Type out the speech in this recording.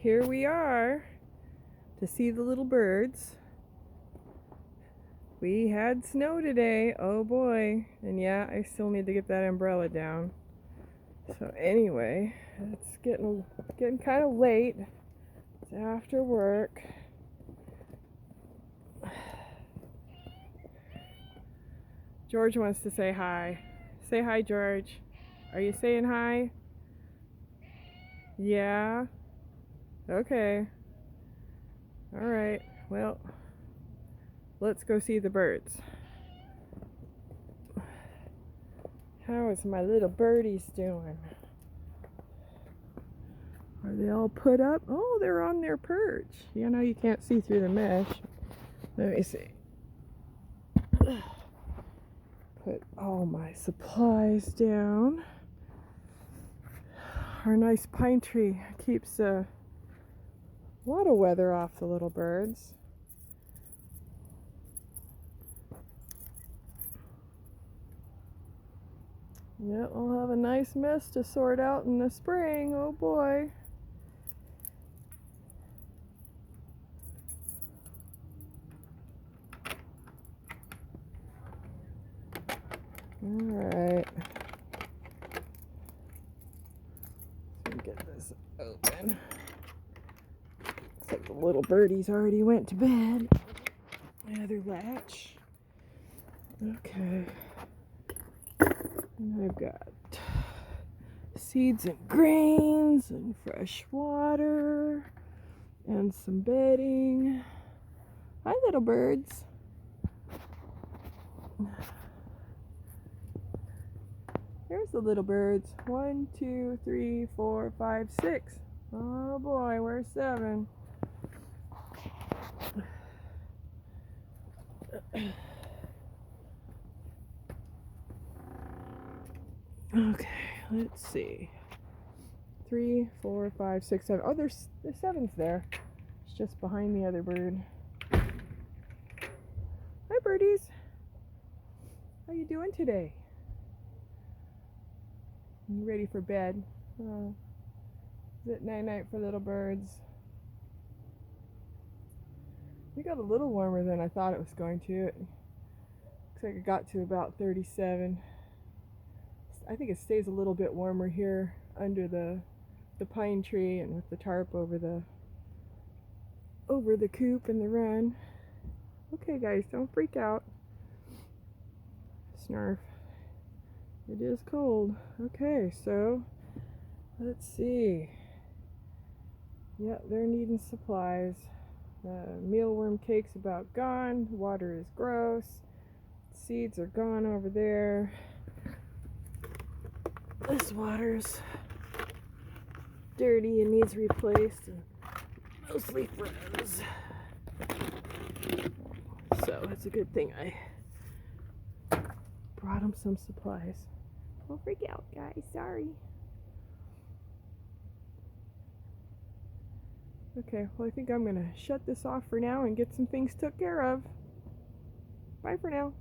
here we are to see the little birds. We had snow today, oh boy, and yeah, I still need to get that umbrella down. So anyway, it's getting kind of late. It's after work. George wants to say hi. Say hi, George. Are you saying hi? Yeah? Okay. Alright, well, let's go see the birds. How is my little birdies doing? Are they all put up? Oh, they're on their perch. You know you can't see through the mesh. Let me see. Put all my supplies down. Our nice pine tree keeps a lot of weather off the little birds. Yeah, we'll have a nice mess to sort out in the spring. Oh boy. Alright. Let me get this open. Looks like the little birdies already went to bed. My other latch. Okay. And I've got seeds and grains and fresh water and some bedding. Hi, little birds. Here's the little birds. 1, 2, 3, 4, 5, 6. Oh boy, where's 7? Okay, let's see. 3, 4, 5, 6, 7. Oh, there's 7's there. It's just behind the other bird. Hi, birdies. How you doing today? You ready for bed? Is it night-night for little birds? We got a little warmer than I thought it was going to. It looks like it got to about 37. I think it stays a little bit warmer here under the pine tree and with the tarp over the coop and the run. Okay guys, don't freak out. Snarf. It is cold. Okay, so let's see. Yeah, they're needing supplies. Mealworm cake's about gone. Water is gross. Seeds are gone over there. This water's dirty and needs replaced and mostly froze. So it's a good thing I brought them some supplies. Don't freak out, guys. Sorry. Okay, well I think I'm gonna shut this off for now and get some things took care of. Bye for now.